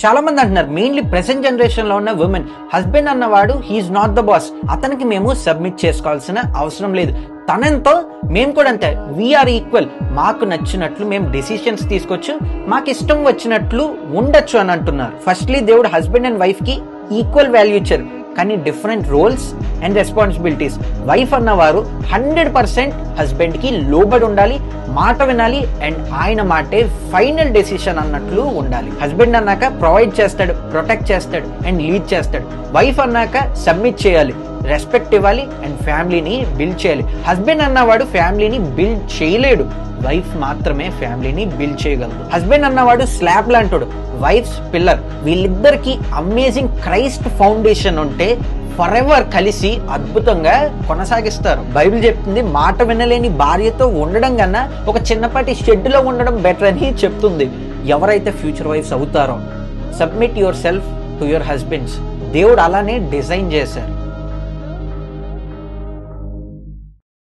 చాలా మంది అంటున్నారు, మెయిన్లీ ప్రెసెంట్ జనరేషన్ లో ఉన్న ఉమెన్, హస్బెండ్ అన్నవాడు హీఈస్ నాట్ ద బాస్, అతనికి మేము సబ్మిట్ చేసుకోవాల్సిన అవసరం లేదు, తనంతో మేము కూడా అంతే, వీఆర్ ఈక్వల్, మాకు నచ్చినట్లు మేము డెసిషన్స్ తీసుకోవచ్చు, మాకు ఇష్టం వచ్చినట్లు ఉండొచ్చు అని అంటున్నారు. ఫస్ట్లీ దేవుడు హస్బెండ్ అండ్ వైఫ్ కి ఈక్వల్ వాల్యూ ఇచ్చారు, కానీ different roles and responsibilities. Wife అన్నవారు 100% హస్బెండ్ కి లోబడి ఉండాలి, మాట వినాలి, అండ్ ఆయన మాటే ఫైనల్ డెసిషన్ అన్నట్లు ఉండాలి. హస్బెండ్ అన్నాక ప్రొవైడ్ చేస్తాడు, ప్రొటెక్ట్ చేస్తాడు అండ్ లీడ్ చేస్తాడు. వైఫ్ అన్నాక సబ్మిట్ చేయాలి, రెస్పెక్ట్ ఇవ్వాలి అండ్ ఫ్యామిలీని బిల్డ్ చేయాలి. హస్బెండ్ అన్నవాడు ఫ్యామిలీని బిల్డ్ చేయలేడు, వైఫ్ మాత్రమే ఫ్యామిలీని బిల్డ్ చేయగలదు. హస్బెండ్ అన్నవాడు స్లాబ్ లాంటాడు, వైఫ్స్ పిల్లర్. వీళ్ళిద్దరికి అమేజింగ్ క్రైస్ట్ ఫౌండేషన్ ఉంటే ఫర్ ఎవర్ కలిసి అద్భుతంగా కొనసాగిస్తారు. బైబిల్ చెప్తుంది, మాట వినలేని భార్యతో ఉండడం కన్నా ఒక చిన్నపాటి షెడ్లో ఉండడం బెటర్ అని చెప్తుంది. ఎవరైతే ఫ్యూచర్ వైఫ్స్ అవుతారో, submit your self to your husbands. దేవుడు అలానే డిజైన్ చేశారు.